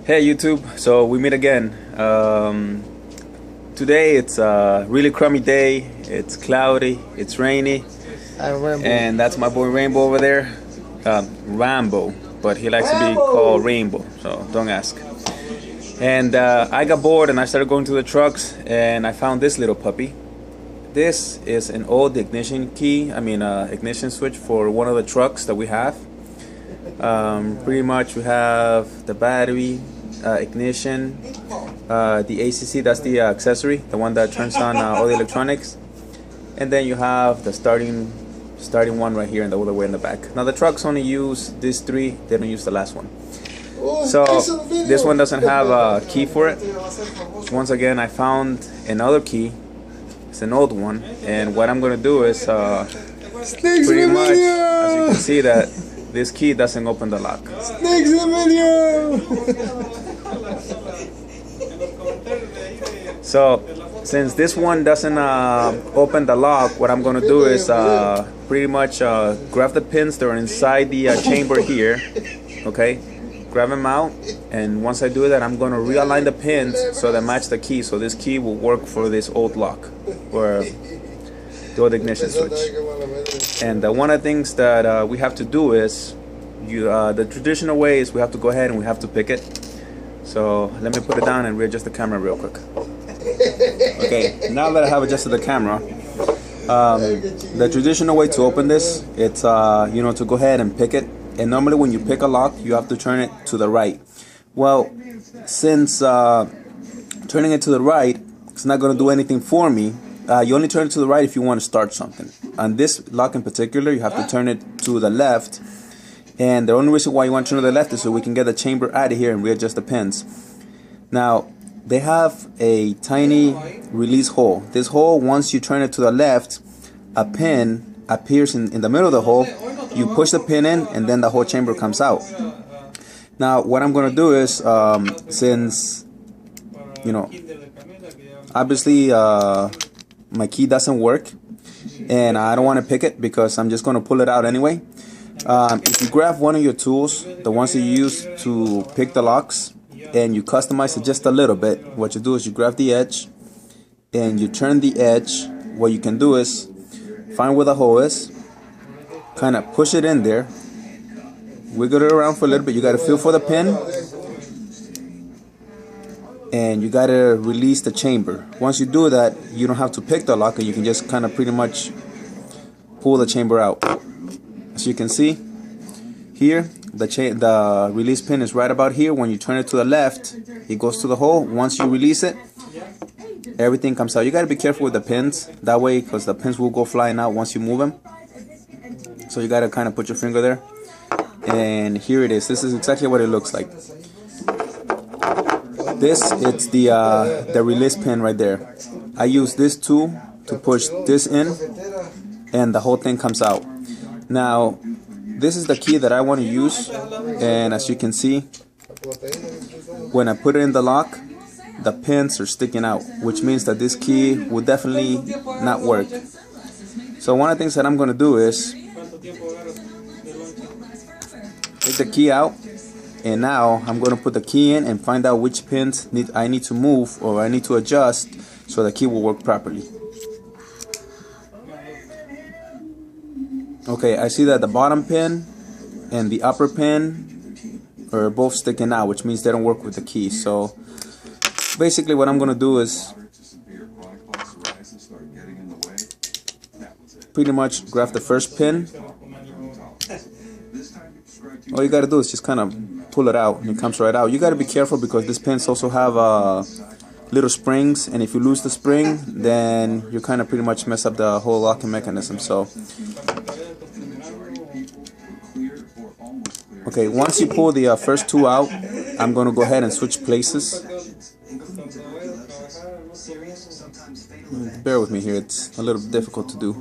Hey YouTube, so we meet again. Today it's a really crummy day. It's cloudy, it's rainy, and that's my boy Rainbow over there. Rambo, but he likes to be called Rainbow, so don't ask. And I got bored and I started going to the trucks and I found this little puppy. This is an old ignition key, ignition switch for one of the trucks that we have. Pretty much we have the battery, ignition, the ACC, that's the accessory, the one that turns on all the electronics, and then you have the starting one right here and the other way in the back. Now the trucks only use these three, they don't use the last one. So this one doesn't have a key for it. Once again, I found another key. It's an old one, and what I'm gonna do is pretty much, as you can see, that this key doesn't open the lock. Snakes in the video! So since this one doesn't open the lock, what I'm going to do is pretty much grab the pins that are inside the chamber here. Okay, grab them out, and once I do that, I'm going to realign the pins so they match the key, so this key will work for this old lock or the old ignition switch. And one of the things that we have to do is, the traditional way is we have to go ahead and we have to pick it. So let me put it down and readjust the camera real quick. Okay, now that I have adjusted the camera, the traditional way to open this, it's to go ahead and pick it. And normally when you pick a lock, you have to turn it to the right. Well, since turning it to the right, it's not going to do anything for me. You only turn it to the right if you want to start something. On this lock in particular, you have to turn it to the left. And the only reason why you want to turn to the left is so we can get the chamber out of here and readjust the pins. Now, they have a tiny release hole. This hole, once you turn it to the left, a pin appears in the middle of the hole. You push the pin in, and then the whole chamber comes out. Now, what I'm going to do is, since, obviously, my key doesn't work, and I don't want to pick it because I'm just going to pull it out anyway. If you grab one of your tools, the ones that you use to pick the locks, and you customize it just a little bit, what you do is you grab the edge and you turn the edge. What you can do is find where the hole is, kind of push it in there, wiggle it around for a little bit. You got to feel for the pin, and you got to release the chamber. Once you do that, you don't have to pick the lock, and you can just kind of pretty much pull the chamber out. As you can see here, the release pin is right about here. When you turn it to the left, it goes to the hole. Once you release it, everything comes out. You got to be careful with the pins that way, because the pins will go flying out once you move them. So you got to kind of put your finger there, and here it is. This is exactly what it looks like. It's the release pin right there. I use this tool to push this in, and the whole thing comes out. Now, this is the key that I want to use, and as you can see, when I put it in the lock, the pins are sticking out, which means that this key will definitely not work. So one of the things that I'm going to do is take the key out, and now I'm going to put the key in and find out which pins I need to move or I need to adjust so the key will work properly. Okay, I see that the bottom pin and the upper pin are both sticking out, which means they don't work with the key. So basically what I'm going to do is pretty much grab the first pin. All you got to do is just kind of pull it out, and it comes right out. You got to be careful because these pins also have little springs, and if you lose the spring, then you kind of pretty much mess up the whole locking mechanism. So okay, once you pull the first two out, I'm going to go ahead and switch places. Bear with me here, it's a little difficult to do.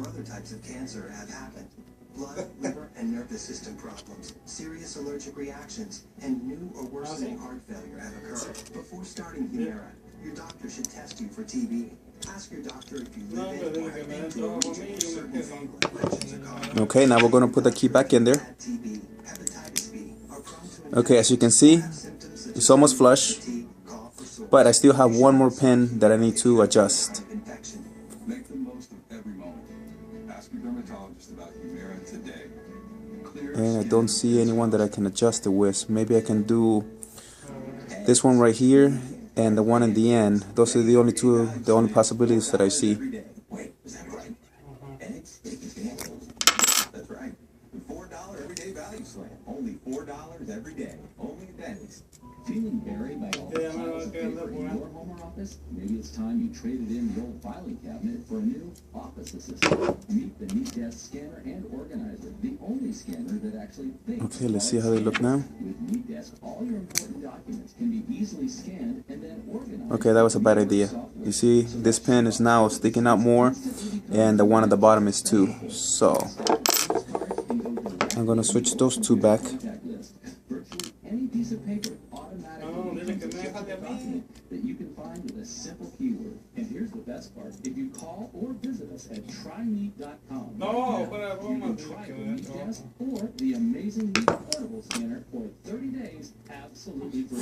Blood, liver, and nervous system problems, serious allergic reactions, and new or worsening heart failure have occurred. Before starting Humira, your doctor should test you for TB. Ask your doctor if you live in or have been to a region with certain fungal infections are common. Okay, now we're going to put the key back in there. Okay, as you can see, It's almost flush, but I still have one more pin that I need to adjust. Make the most of every moment. Ask your dermatologist about Humira today. And I don't see anyone that I can adjust it with. Maybe I can do this one right here and the one in the end. Those are the only possibilities that I see. Wait, is that right? Eggs? That's right. $4 everyday value slam. Only $4 every day. Only at Denny's. Feeling buried by all the piles of paper in your home or office? Maybe it's time you traded in the old filing cabinet for a new office assistant. Meet the Neat Desk Scanner and Organizer, the only scanner that actually thinks. Okay, let's see how they look now. With Neat Desk, all your important documents can be easily scanned and then organized. Okay, that was a bad idea. You see, this pen is now sticking out more, and the one at the bottom is too. So I'm gonna switch those two back. Virtually any piece of paper that you can find with a simple keyword. And here's the best part. If you call or visit us at tryneat.com, you can try the Neat Desk or the amazing Neat Portable Scanner for 30 days absolutely free.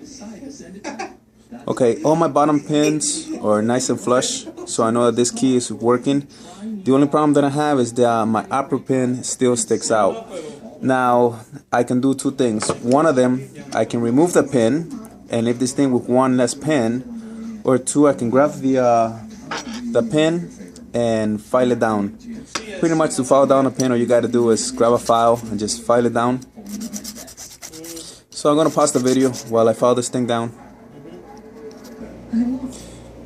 Decide to send it back. Okay, all my bottom pins are nice and flush, so I know that this key is working. The only problem that I have is that my upper pin still sticks out. Now, I can do two things. One of them, I can remove the pin and leave this thing with one less pin, or two, I can grab the pin and file it down. Pretty much to file down a pin, all you got to do is grab a file and just file it down. So I'm going to pause the video while I file this thing down.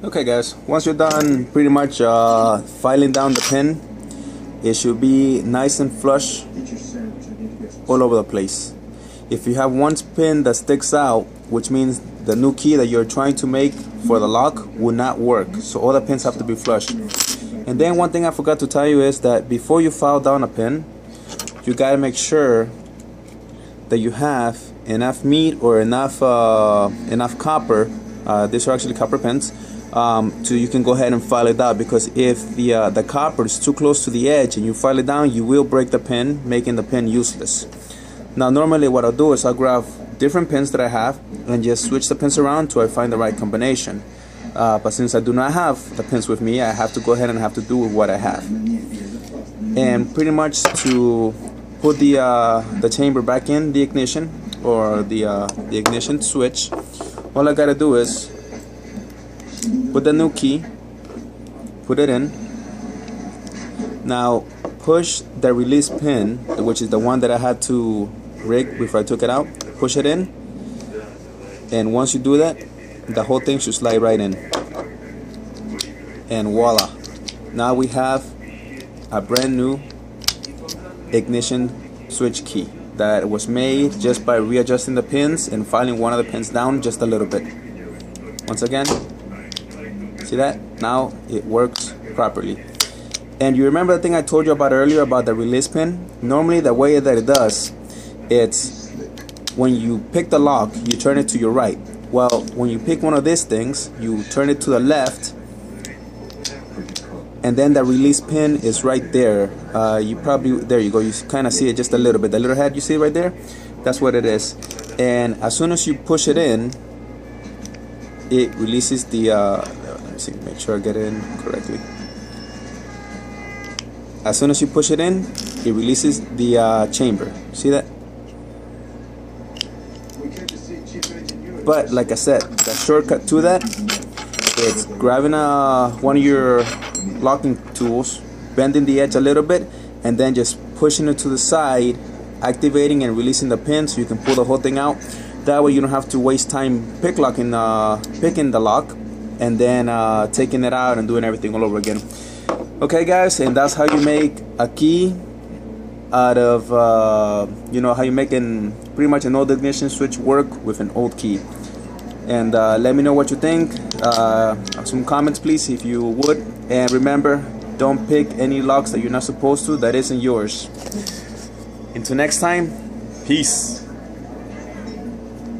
Okay guys, once you're done pretty much filing down the pin, it should be nice and flush all over the place. If you have one pin that sticks out, which means the new key that you're trying to make for the lock will not work. So all the pins have to be flush. And then one thing I forgot to tell you is that before you file down a pin, you gotta make sure that you have enough meat or enough copper. These are actually copper pins. So you can go ahead and file it out, because if the copper is too close to the edge and you file it down, you will break the pin, making the pin useless. Now normally what I'll do is I'll grab different pins that I have and just switch the pins around till I find the right combination. But since I do not have the pins with me, I have to go ahead and have to do with what I have. And pretty much to put the chamber back in the ignition, or the ignition switch, all I gotta do is put the new key, put it in. Now push the release pin, which is the one that I had to rig before I took it out. Push it in, and once you do that, the whole thing should slide right in. And voila! Now we have a brand new ignition switch key that was made just by readjusting the pins and filing one of the pins down just a little bit. Once again, see that? Now it works properly. And you remember the thing I told you about earlier about the release pin? Normally the way that it does, it's when you pick the lock, you turn it to your right. Well, when you pick one of these things, you turn it to the left, and then the release pin is right there. There you go, you kind of see it just a little bit. The little head you see right there, that's what it is. And as soon as you push it in, it releases the let me see, make sure I get it in correctly. As soon as you push it in, it releases the chamber. See that? But like I said, the shortcut to that, it's grabbing one of your locking tools, bending the edge a little bit, and then just pushing it to the side, activating and releasing the pin so you can pull the whole thing out. That way you don't have to waste time picking the lock and then taking it out and doing everything all over again. Okay guys, and that's how you make a key out of how you make pretty much an old ignition switch work with an old key. And let me know what you think. Some comments please if you would. And remember, don't pick any locks that you're not supposed to, that isn't yours. Until next time, peace.